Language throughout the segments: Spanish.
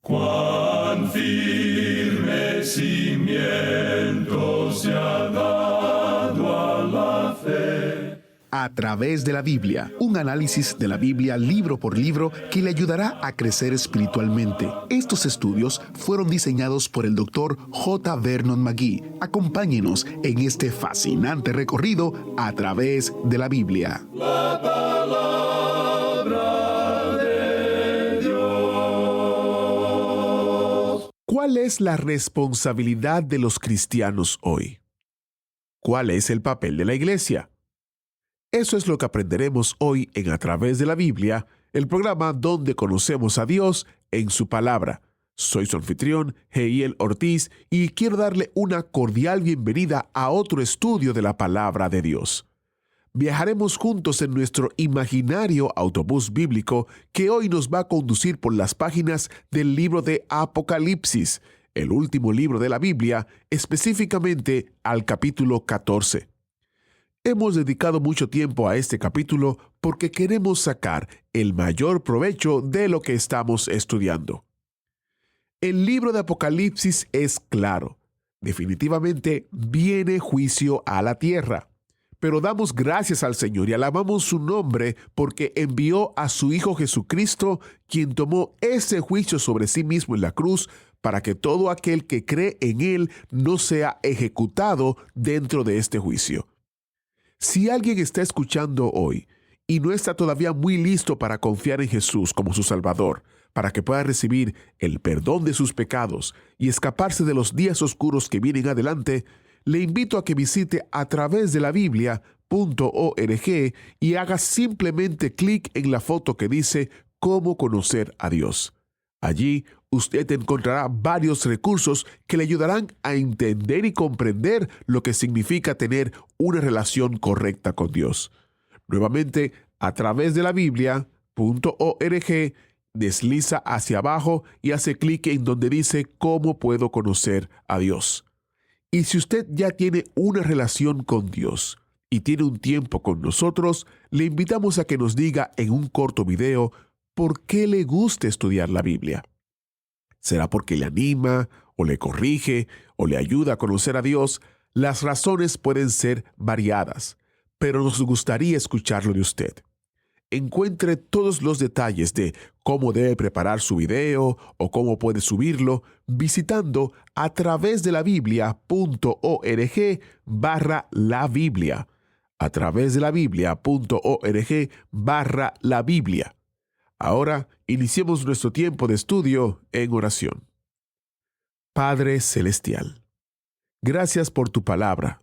Cuán firme cimiento se ha dado a la fe. A través de la Biblia, un análisis de la Biblia libro por libro que le ayudará a crecer espiritualmente. Estos estudios fueron diseñados por el Dr. J. Vernon McGee. Acompáñenos en este fascinante recorrido a través de la Biblia. La palabra de Dios. ¿Cuál es la responsabilidad de los cristianos hoy? ¿Cuál es el papel de la iglesia? Eso es lo que aprenderemos hoy en A Través de la Biblia, el programa donde conocemos a Dios en su palabra. Soy su anfitrión, Heiel Ortiz, y quiero darle una cordial bienvenida a otro estudio de la palabra de Dios. Viajaremos juntos en nuestro imaginario autobús bíblico que hoy nos va a conducir por las páginas del libro de Apocalipsis, el último libro de la Biblia, específicamente al capítulo 14. Hemos dedicado mucho tiempo a este capítulo porque queremos sacar el mayor provecho de lo que estamos estudiando. El libro de Apocalipsis es claro. Definitivamente viene juicio a la tierra. Pero damos gracias al Señor y alabamos su nombre porque envió a su Hijo Jesucristo, quien tomó ese juicio sobre sí mismo en la cruz para que todo aquel que cree en Él no sea ejecutado dentro de este juicio. Si alguien está escuchando hoy y no está todavía muy listo para confiar en Jesús como su Salvador, para que pueda recibir el perdón de sus pecados y escaparse de los días oscuros que vienen adelante, le invito a que visite a través de la Biblia.org y haga simplemente clic en la foto que dice «Cómo conocer a Dios». Allí usted encontrará varios recursos que le ayudarán a entender y comprender lo que significa tener una relación correcta con Dios. Nuevamente, a través de la Biblia.org, desliza hacia abajo y hace clic en donde dice «Cómo puedo conocer a Dios». Y si usted ya tiene una relación con Dios y tiene un tiempo con nosotros, le invitamos a que nos diga en un corto video ¿por qué le gusta estudiar la Biblia? ¿Será porque le anima, o le corrige, o le ayuda a conocer a Dios? Las razones pueden ser variadas, pero nos gustaría escucharlo de usted. Encuentre todos los detalles de cómo debe preparar su video o cómo puede subirlo visitando a través de la Biblia.org/la Biblia. A través de la Biblia.org/la Biblia. Ahora, iniciemos nuestro tiempo de estudio en oración. Padre Celestial, gracias por tu palabra.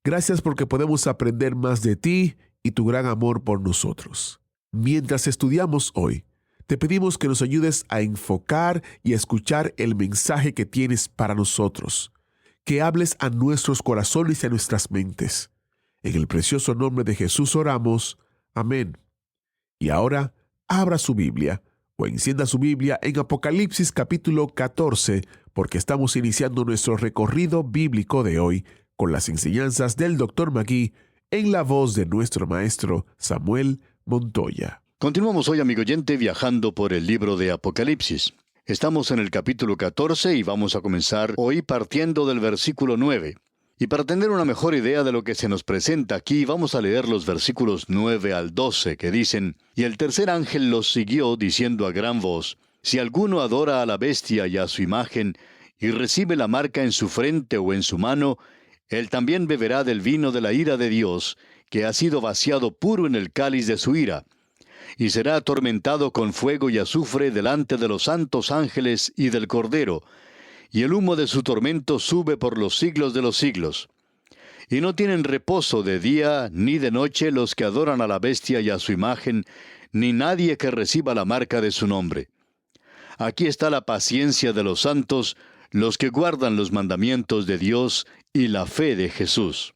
Gracias porque podemos aprender más de ti y tu gran amor por nosotros. Mientras estudiamos hoy, te pedimos que nos ayudes a enfocar y a escuchar el mensaje que tienes para nosotros. Que hables a nuestros corazones y a nuestras mentes. En el precioso nombre de Jesús oramos. Amén. Y ahora, abra su Biblia o encienda su Biblia en Apocalipsis capítulo 14, porque estamos iniciando nuestro recorrido bíblico de hoy con las enseñanzas del Dr. McGee en la voz de nuestro maestro Samuel Montoya. Continuamos hoy, amigo oyente, viajando por el libro de Apocalipsis. Estamos en el capítulo 14 y vamos a comenzar hoy partiendo del versículo 9. Y para tener una mejor idea de lo que se nos presenta aquí, vamos a leer los versículos 9 al 12, que dicen: «Y el tercer ángel los siguió, diciendo a gran voz: Si alguno adora a la bestia y a su imagen, y recibe la marca en su frente o en su mano, él también beberá del vino de la ira de Dios, que ha sido vaciado puro en el cáliz de su ira, y será atormentado con fuego y azufre delante de los santos ángeles y del Cordero, y el humo de su tormento sube por los siglos de los siglos. Y no tienen reposo de día ni de noche los que adoran a la bestia y a su imagen, ni nadie que reciba la marca de su nombre. Aquí está la paciencia de los santos, los que guardan los mandamientos de Dios y la fe de Jesús».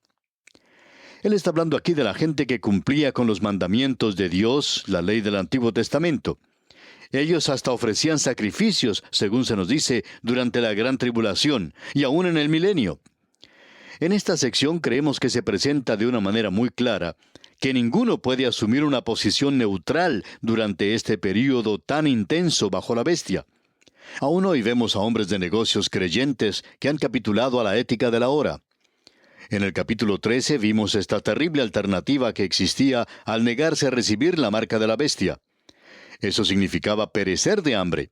Él está hablando aquí de la gente que cumplía con los mandamientos de Dios, la ley del Antiguo Testamento. Ellos hasta ofrecían sacrificios, según se nos dice, durante la gran tribulación, y aún en el milenio. En esta sección creemos que se presenta de una manera muy clara que ninguno puede asumir una posición neutral durante este período tan intenso bajo la bestia. Aún hoy vemos a hombres de negocios creyentes que han capitulado a la ética de la hora. En el capítulo 13 vimos esta terrible alternativa que existía al negarse a recibir la marca de la bestia. Eso significaba perecer de hambre.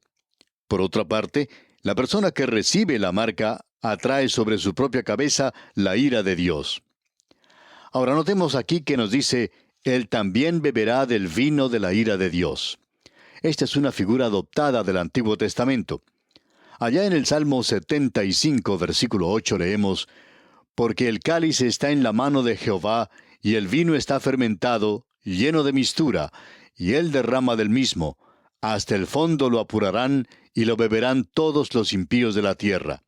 Por otra parte, la persona que recibe la marca atrae sobre su propia cabeza la ira de Dios. Ahora notemos aquí que nos dice, Él también beberá del vino de la ira de Dios. Esta es una figura adoptada del Antiguo Testamento. Allá en el Salmo 75, versículo 8 leemos, Porque el cáliz está en la mano de Jehová, y el vino está fermentado, lleno de mistura, y él derrama del mismo. Hasta el fondo lo apurarán, y lo beberán todos los impíos de la tierra.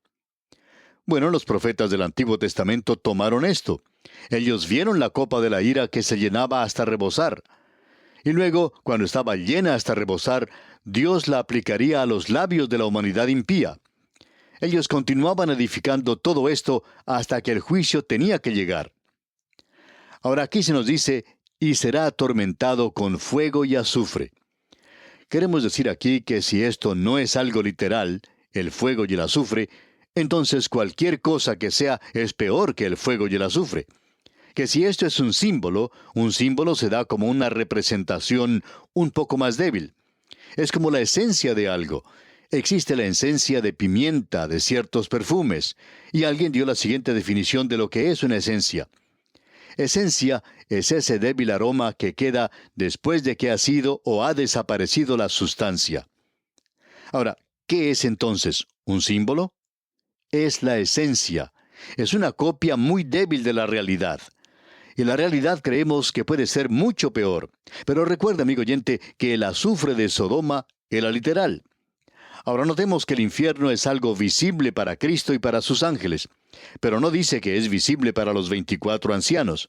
Bueno, los profetas del Antiguo Testamento tomaron esto. Ellos vieron la copa de la ira que se llenaba hasta rebosar. Y luego, cuando estaba llena hasta rebosar, Dios la aplicaría a los labios de la humanidad impía. Ellos continuaban edificando todo esto hasta que el juicio tenía que llegar. Ahora aquí se nos dice, y será atormentado con fuego y azufre. Queremos decir aquí que si esto no es algo literal, el fuego y el azufre, entonces cualquier cosa que sea es peor que el fuego y el azufre. Que si esto es un símbolo se da como una representación un poco más débil. Es como la esencia de algo. Existe la esencia de pimienta, de ciertos perfumes, y alguien dio la siguiente definición de lo que es una esencia. Esencia es ese débil aroma que queda después de que ha sido o ha desaparecido la sustancia. Ahora, ¿qué es entonces? ¿Un símbolo? Es la esencia. Es una copia muy débil de la realidad. Y la realidad creemos que puede ser mucho peor. Pero recuerda, amigo oyente, que el azufre de Sodoma era literal. Ahora notemos que el infierno es algo visible para Cristo y para sus ángeles, pero no dice que es visible para los 24 ancianos.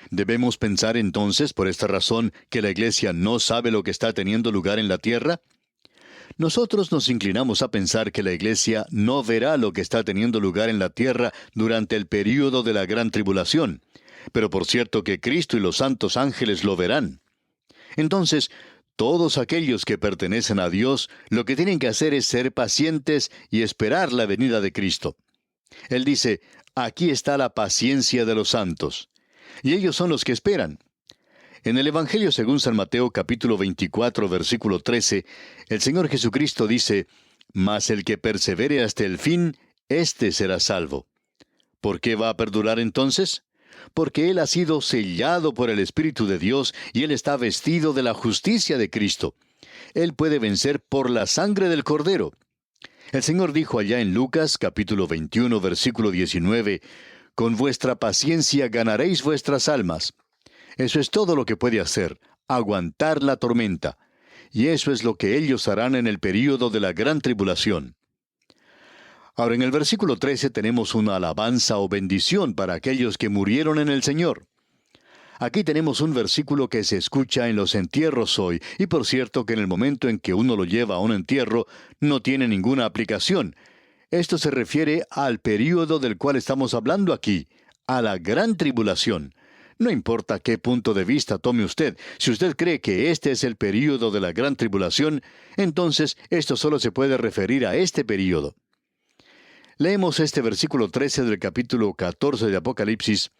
¿Debemos pensar entonces, por esta razón, que la iglesia no sabe lo que está teniendo lugar en la tierra? Nosotros nos inclinamos a pensar que la iglesia no verá lo que está teniendo lugar en la tierra durante el período de la gran tribulación, pero por cierto que Cristo y los santos ángeles lo verán. Entonces, todos aquellos que pertenecen a Dios, lo que tienen que hacer es ser pacientes y esperar la venida de Cristo. Él dice, aquí está la paciencia de los santos. Y ellos son los que esperan. En el Evangelio según San Mateo capítulo 24, versículo 13, el Señor Jesucristo dice, Mas el que persevere hasta el fin, éste será salvo. ¿Por qué va a perdurar entonces? Porque Él ha sido sellado por el Espíritu de Dios y Él está vestido de la justicia de Cristo. Él puede vencer por la sangre del Cordero. El Señor dijo allá en Lucas capítulo 21, versículo 19, Con vuestra paciencia ganaréis vuestras almas. Eso es todo lo que puede hacer, aguantar la tormenta. Y eso es lo que ellos harán en el período de la gran tribulación. Ahora en el versículo 13 tenemos una alabanza o bendición para aquellos que murieron en el Señor. Aquí tenemos un versículo que se escucha en los entierros hoy, y por cierto que en el momento en que uno lo lleva a un entierro, no tiene ninguna aplicación. Esto se refiere al período del cual estamos hablando aquí, a la gran tribulación. No importa qué punto de vista tome usted, si usted cree que este es el período de la gran tribulación, entonces esto solo se puede referir a este período. Leemos este versículo 13 del capítulo 14 de Apocalipsis.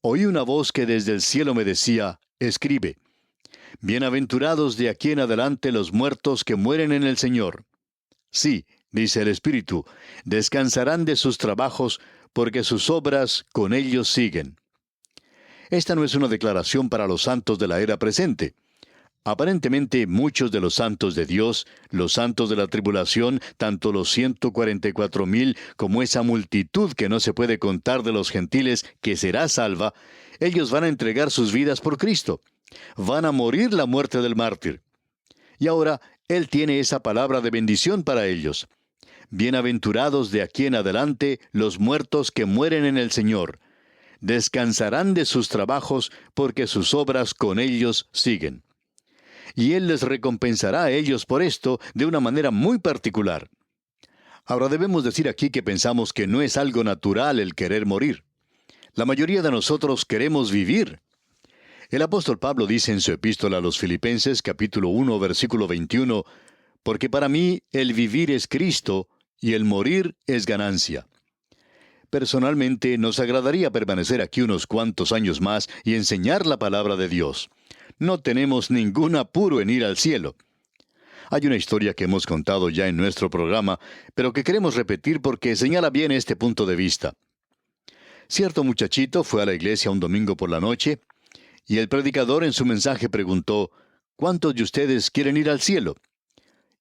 Oí una voz que desde el cielo me decía, escribe, Bienaventurados de aquí en adelante los muertos que mueren en el Señor. Sí, dice el Espíritu, descansarán de sus trabajos, porque sus obras con ellos siguen. Esta no es una declaración para los santos de la era presente. Aparentemente muchos de los santos de Dios, los santos de la tribulación, tanto los 144,000 como esa multitud que no se puede contar de los gentiles que será salva, ellos van a entregar sus vidas por Cristo. Van a morir la muerte del mártir. Y ahora, Él tiene esa palabra de bendición para ellos. Bienaventurados de aquí en adelante los muertos que mueren en el Señor. Descansarán de sus trabajos porque sus obras con ellos siguen. Y Él les recompensará a ellos por esto de una manera muy particular. Ahora debemos decir aquí que pensamos que no es algo natural el querer morir. La mayoría de nosotros queremos vivir. El apóstol Pablo dice en su epístola a los Filipenses, capítulo 1, versículo 21, porque para mí el vivir es Cristo y el morir es ganancia. Personalmente, nos agradaría permanecer aquí unos cuantos años más y enseñar la palabra de Dios. No tenemos ningún apuro en ir al cielo. Hay una historia que hemos contado ya en nuestro programa, pero que queremos repetir porque señala bien este punto de vista. Cierto muchachito fue a la iglesia un domingo por la noche, y el predicador en su mensaje preguntó, ¿cuántos de ustedes quieren ir al cielo?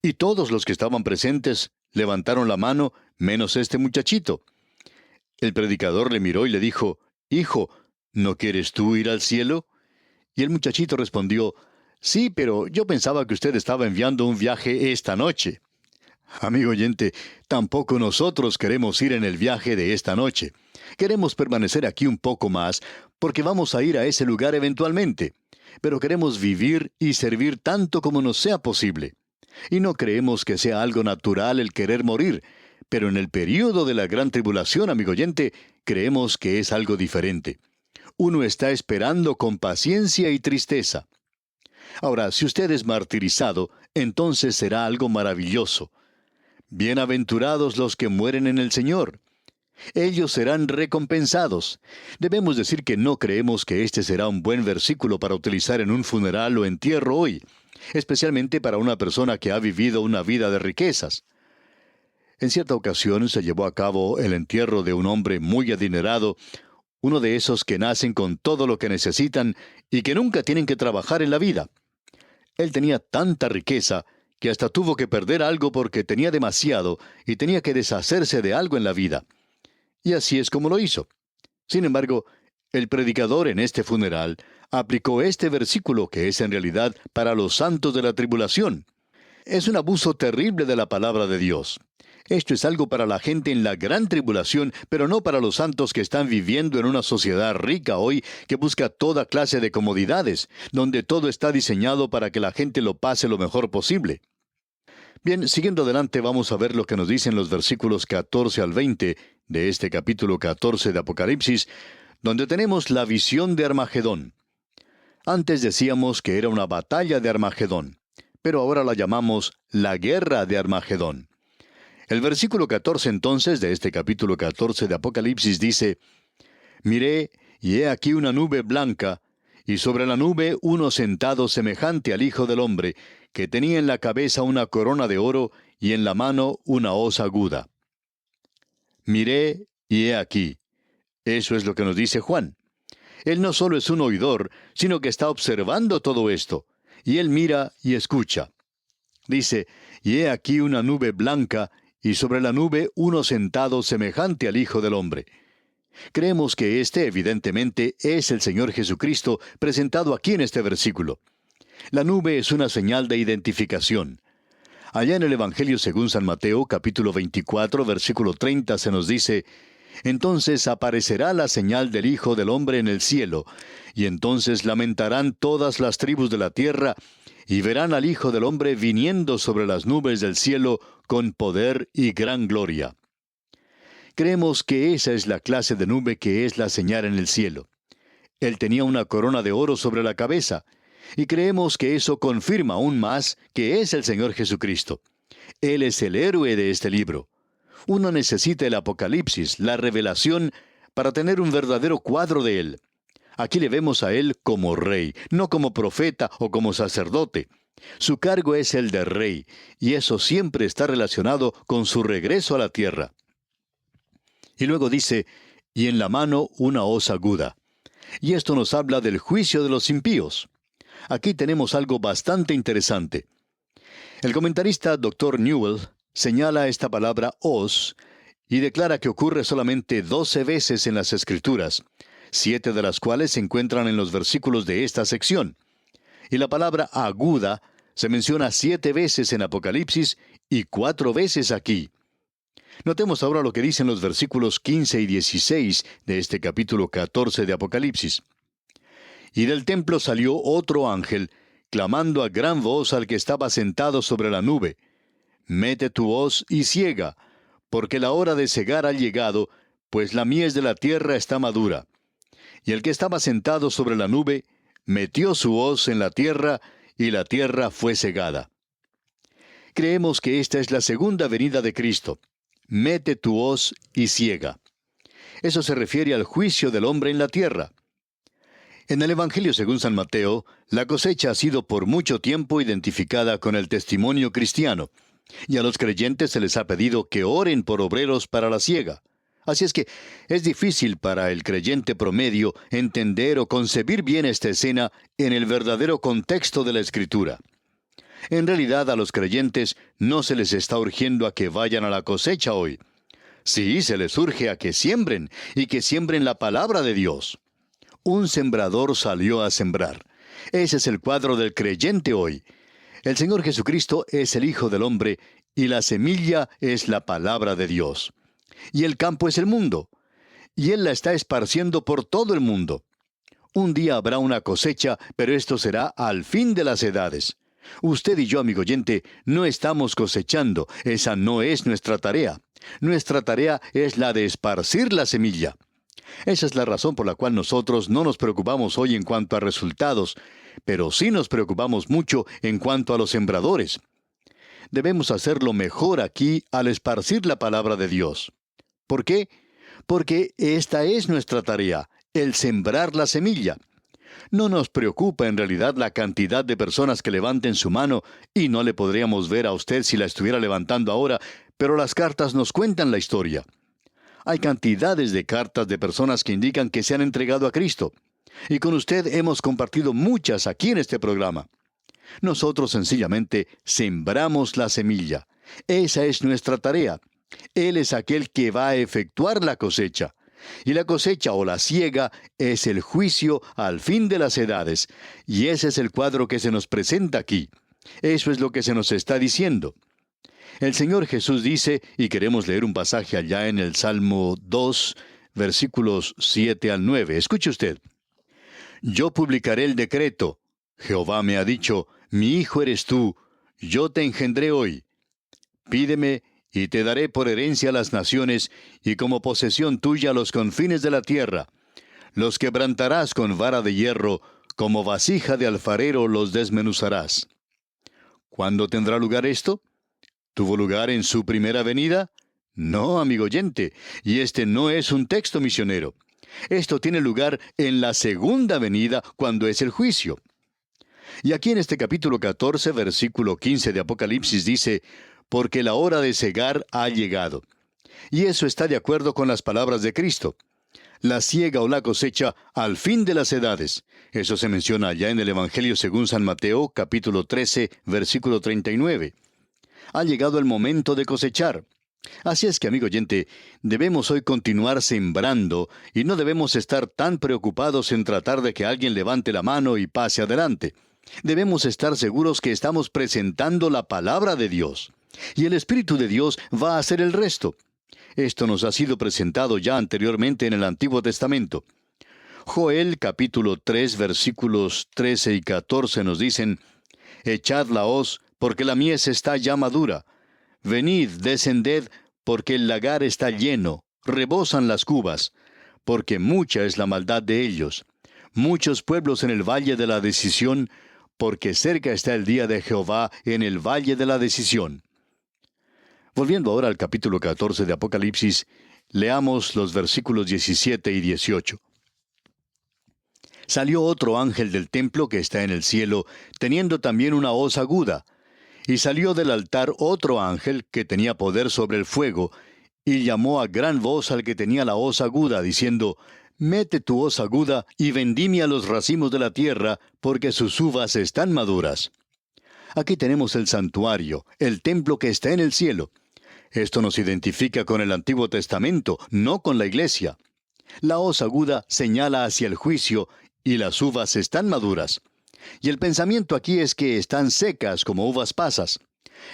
Y todos los que estaban presentes levantaron la mano, menos este muchachito. El predicador le miró y le dijo, «Hijo, ¿no quieres tú ir al cielo?» Y el muchachito respondió, «Sí, pero yo pensaba que usted estaba enviando un viaje esta noche». Amigo oyente, tampoco nosotros queremos ir en el viaje de esta noche. Queremos permanecer aquí un poco más, porque vamos a ir a ese lugar eventualmente. Pero queremos vivir y servir tanto como nos sea posible. Y no creemos que sea algo natural el querer morir, pero en el período de la gran tribulación, amigo oyente, creemos que es algo diferente. Uno está esperando con paciencia y tristeza. Ahora, si usted es martirizado, entonces será algo maravilloso. Bienaventurados los que mueren en el Señor. Ellos serán recompensados. Debemos decir que no creemos que este será un buen versículo para utilizar en un funeral o entierro hoy, especialmente para una persona que ha vivido una vida de riquezas. En cierta ocasión se llevó a cabo el entierro de un hombre muy adinerado, uno de esos que nacen con todo lo que necesitan y que nunca tienen que trabajar en la vida. Él tenía tanta riqueza que hasta tuvo que perder algo porque tenía demasiado y tenía que deshacerse de algo en la vida. Y así es como lo hizo. Sin embargo, el predicador en este funeral aplicó este versículo que es en realidad para los santos de la tribulación. Es un abuso terrible de la palabra de Dios. Esto es algo para la gente en la gran tribulación, pero no para los santos que están viviendo en una sociedad rica hoy que busca toda clase de comodidades, donde todo está diseñado para que la gente lo pase lo mejor posible. Bien, siguiendo adelante vamos a ver lo que nos dicen los versículos 14 al 20 de este capítulo 14 de Apocalipsis, donde tenemos la visión de Armagedón. Antes decíamos que era una batalla de Armagedón, pero ahora la llamamos la guerra de Armagedón. El versículo 14 entonces de este capítulo 14 de Apocalipsis dice, «Miré, y he aquí una nube blanca, y sobre la nube uno sentado semejante al Hijo del Hombre, que tenía en la cabeza una corona de oro y en la mano una hoz aguda». Miré, y he aquí. Eso es lo que nos dice Juan. Él no solo es un oidor, sino que está observando todo esto, y él mira y escucha. Dice, «Y he aquí una nube blanca, y sobre la nube uno sentado semejante al Hijo del Hombre». Creemos que este, evidentemente, es el Señor Jesucristo presentado aquí en este versículo. La nube es una señal de identificación. Allá en el Evangelio según San Mateo, capítulo 24, versículo 30, se nos dice, «Entonces aparecerá la señal del Hijo del Hombre en el cielo, y entonces lamentarán todas las tribus de la tierra, y verán al Hijo del Hombre viniendo sobre las nubes del cielo con poder y gran gloria». Creemos que esa es la clase de nube que es la señal en el cielo. Él tenía una corona de oro sobre la cabeza, y creemos que eso confirma aún más que es el Señor Jesucristo. Él es el héroe de este libro. Uno necesita el Apocalipsis, la revelación, para tener un verdadero cuadro de Él. Aquí le vemos a Él como rey, no como profeta o como sacerdote. Su cargo es el de rey, y eso siempre está relacionado con su regreso a la tierra. Y luego dice, «Y en la mano una hoz aguda». Y esto nos habla del juicio de los impíos. Aquí tenemos algo bastante interesante. El comentarista Dr. Newell señala esta palabra hoz y declara que ocurre solamente 12 veces en las Escrituras, 7 de las cuales se encuentran en los versículos de esta sección. Y la palabra aguda se menciona 7 veces en Apocalipsis y 4 veces aquí. Notemos ahora lo que dicen los versículos 15 y 16 de este capítulo 14 de Apocalipsis. «Y del templo salió otro ángel, clamando a gran voz al que estaba sentado sobre la nube, Mete tu hoz y siega, porque la hora de segar ha llegado, pues la mies de la tierra está madura. Y el que estaba sentado sobre la nube, metió su hoz en la tierra, y la tierra fue segada». Creemos que esta es la segunda venida de Cristo. Mete tu hoz y ciega. Eso se refiere al juicio del hombre en la tierra. En el Evangelio según San Mateo, la cosecha ha sido por mucho tiempo identificada con el testimonio cristiano, y a los creyentes se les ha pedido que oren por obreros para la siega. Así es que es difícil para el creyente promedio entender o concebir bien esta escena en el verdadero contexto de la Escritura. En realidad a los creyentes no se les está urgiendo a que vayan a la cosecha hoy. Sí, se les urge a que siembren, y que siembren la palabra de Dios. Un sembrador salió a sembrar. Ese es el cuadro del creyente hoy. El Señor Jesucristo es el Hijo del Hombre, y la semilla es la palabra de Dios. Y el campo es el mundo. Y Él la está esparciendo por todo el mundo. Un día habrá una cosecha, pero esto será al fin de las edades. Usted y yo, amigo oyente, no estamos cosechando. Esa no es nuestra tarea. Nuestra tarea es la de esparcir la semilla. Esa es la razón por la cual nosotros no nos preocupamos hoy en cuanto a resultados, pero sí nos preocupamos mucho en cuanto a los sembradores. Debemos hacerlo mejor aquí al esparcir la palabra de Dios. ¿Por qué? Porque esta es nuestra tarea, el sembrar la semilla. No nos preocupa en realidad la cantidad de personas que levanten su mano, y no le podríamos ver a usted si la estuviera levantando ahora, pero las cartas nos cuentan la historia. Hay cantidades de cartas de personas que indican que se han entregado a Cristo. Y con usted hemos compartido muchas aquí en este programa. Nosotros sencillamente sembramos la semilla. Esa es nuestra tarea. Él es aquel que va a efectuar la cosecha. Y la cosecha o la siega es el juicio al fin de las edades. Y ese es el cuadro que se nos presenta aquí. Eso es lo que se nos está diciendo. El Señor Jesús dice, y queremos leer un pasaje allá en el Salmo 2, versículos 7 al 9. Escuche usted. Yo publicaré el decreto. Jehová me ha dicho, mi hijo eres tú, yo te engendré hoy. Pídeme, y te daré por herencia a las naciones, y como posesión tuya los confines de la tierra. Los quebrantarás con vara de hierro, como vasija de alfarero los desmenuzarás. ¿Cuándo tendrá lugar esto? ¿Tuvo lugar en su primera venida? No, amigo oyente, y este no es un texto misionero. Esto tiene lugar en la segunda venida, cuando es el juicio. Y aquí en este capítulo 14, versículo 15 de Apocalipsis dice, porque la hora de segar ha llegado. Y eso está de acuerdo con las palabras de Cristo. La siega o la cosecha al fin de las edades. Eso se menciona allá en el Evangelio según San Mateo, capítulo 13, versículo 39. Ha llegado el momento de cosechar. Así es que, amigo oyente, debemos hoy continuar sembrando y no debemos estar tan preocupados en tratar de que alguien levante la mano y pase adelante. Debemos estar seguros que estamos presentando la palabra de Dios. Y el Espíritu de Dios va a hacer el resto. Esto nos ha sido presentado ya anteriormente en el Antiguo Testamento. Joel capítulo 3 versículos 13 y 14 nos dicen, echad la hoz, porque la mies está ya madura. Venid, descended, porque el lagar está lleno, rebosan las cubas, porque mucha es la maldad de ellos. Muchos pueblos en el valle de la decisión, porque cerca está el día de Jehová en el valle de la decisión. Volviendo ahora al capítulo 14 de Apocalipsis, leamos los versículos 17 y 18. Salió otro ángel del templo que está en el cielo, teniendo también una hoz aguda. Y salió del altar otro ángel que tenía poder sobre el fuego, y llamó a gran voz al que tenía la hoz aguda, diciendo, mete tu hoz aguda y vendimia los racimos de la tierra, porque sus uvas están maduras. Aquí tenemos el santuario, el templo que está en el cielo. Esto nos identifica con el Antiguo Testamento, no con la iglesia. La hoz aguda señala hacia el juicio, y las uvas están maduras. Y el pensamiento aquí es que están secas como uvas pasas.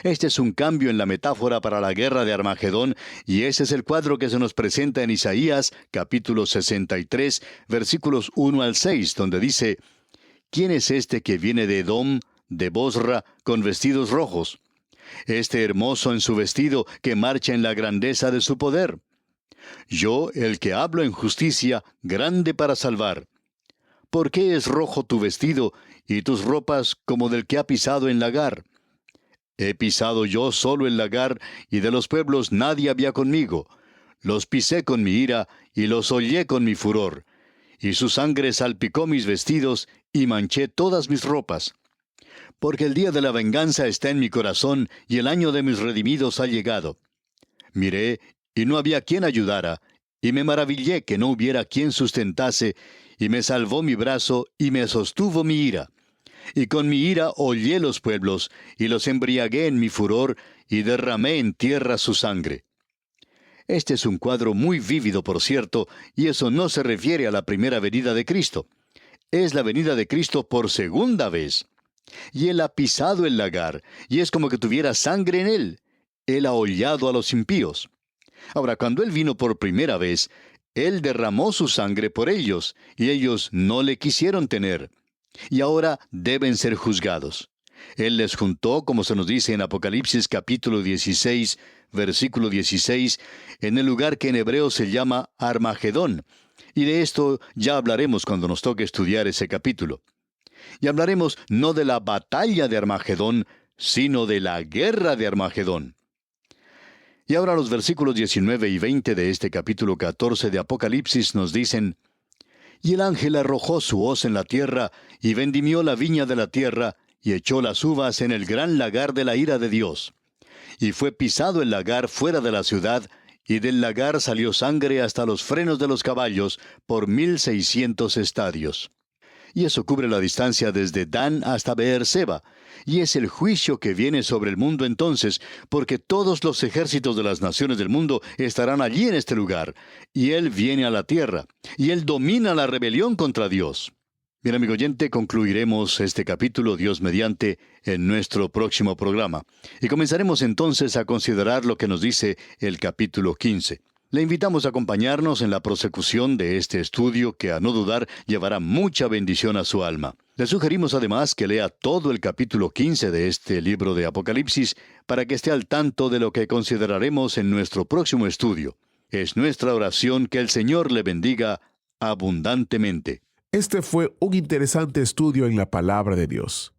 Este es un cambio en la metáfora para la guerra de Armagedón, y ese es el cuadro que se nos presenta en Isaías, capítulo 63, versículos 1 al 6, donde dice, ¿quién es este que viene de Edom, de Bosra, con vestidos rojos? Este hermoso en su vestido, que marcha en la grandeza de su poder. Yo, el que hablo en justicia, grande para salvar. ¿Por qué es rojo tu vestido, y tus ropas como del que ha pisado en lagar? He pisado yo solo el lagar, y de los pueblos nadie había conmigo. Los pisé con mi ira, y los hollé con mi furor. Y su sangre salpicó mis vestidos, y manché todas mis ropas. Porque el día de la venganza está en mi corazón, y el año de mis redimidos ha llegado. Miré, y no había quien ayudara, y me maravillé que no hubiera quien sustentase, y me salvó mi brazo, y me sostuvo mi ira. Y con mi ira hollé los pueblos, y los embriagué en mi furor, y derramé en tierra su sangre. Este es un cuadro muy vívido, por cierto, y eso no se refiere a la primera venida de Cristo. Es la venida de Cristo por segunda vez. Y Él ha pisado el lagar, y es como que tuviera sangre en él. Él ha hollado a los impíos. Ahora, cuando Él vino por primera vez, Él derramó su sangre por ellos, y ellos no le quisieron tener. Y ahora deben ser juzgados. Él les juntó, como se nos dice en Apocalipsis capítulo 16, versículo 16, en el lugar que en hebreo se llama Armagedón. Y de esto ya hablaremos cuando nos toque estudiar ese capítulo. Y hablaremos no de la batalla de Armagedón, sino de la guerra de Armagedón. Y ahora los versículos 19 y 20 de este capítulo 14 de Apocalipsis nos dicen: Y el ángel arrojó su hoz en la tierra, y vendimió la viña de la tierra, y echó las uvas en el gran lagar de la ira de Dios. Y fue pisado el lagar fuera de la ciudad, y del lagar salió sangre hasta los frenos de los caballos, por 1600 estadios. Y eso cubre la distancia desde Dan hasta Beerseba, y es el juicio que viene sobre el mundo entonces, porque todos los ejércitos de las naciones del mundo estarán allí en este lugar, y Él viene a la tierra, y Él domina la rebelión contra Dios. Bien, amigo oyente, concluiremos este capítulo, Dios mediante, en nuestro próximo programa, y comenzaremos entonces a considerar lo que nos dice el capítulo 15. Le invitamos a acompañarnos en la prosecución de este estudio que, a no dudar, llevará mucha bendición a su alma. Le sugerimos además que lea todo el capítulo 15 de este libro de Apocalipsis para que esté al tanto de lo que consideraremos en nuestro próximo estudio. Es nuestra oración que el Señor le bendiga abundantemente. Este fue un interesante estudio en la palabra de Dios.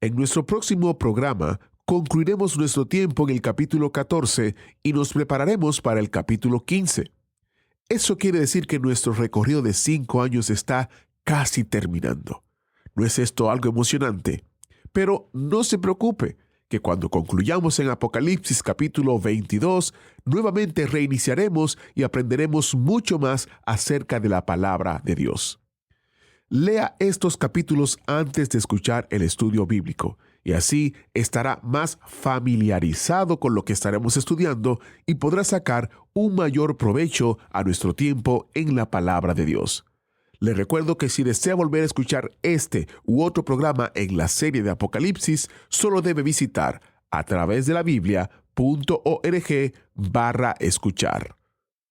En nuestro próximo programa concluiremos nuestro tiempo en el capítulo 14 y nos prepararemos para el capítulo 15. Eso quiere decir que nuestro recorrido de 5 años está casi terminando. ¿No es esto algo emocionante? Pero no se preocupe, que cuando concluyamos en Apocalipsis capítulo 22, nuevamente reiniciaremos y aprenderemos mucho más acerca de la palabra de Dios. Lea estos capítulos antes de escuchar el estudio bíblico, y así estará más familiarizado con lo que estaremos estudiando y podrá sacar un mayor provecho a nuestro tiempo en la palabra de Dios. Le recuerdo que si desea volver a escuchar este u otro programa en la serie de Apocalipsis, solo debe visitar a través de la Biblia.org/escuchar.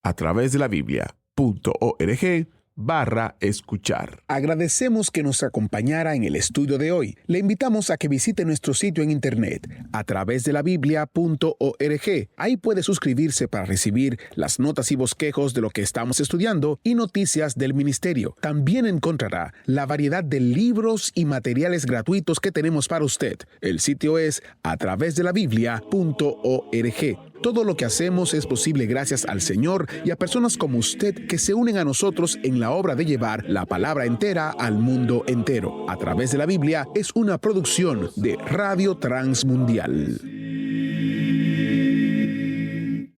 A través de la Biblia.org/escuchar. Agradecemos que nos acompañara en el estudio de hoy. Le invitamos a que visite nuestro sitio en internet a través de la Biblia.org. Ahí puede suscribirse para recibir las notas y bosquejos de lo que estamos estudiando y noticias del ministerio. También encontrará la variedad de libros y materiales gratuitos que tenemos para usted. El sitio es a través de la Biblia.org. Todo lo que hacemos es posible gracias al Señor y a personas como usted que se unen a nosotros en la obra de llevar la palabra entera al mundo entero. A través de la Biblia es una producción de Radio Transmundial.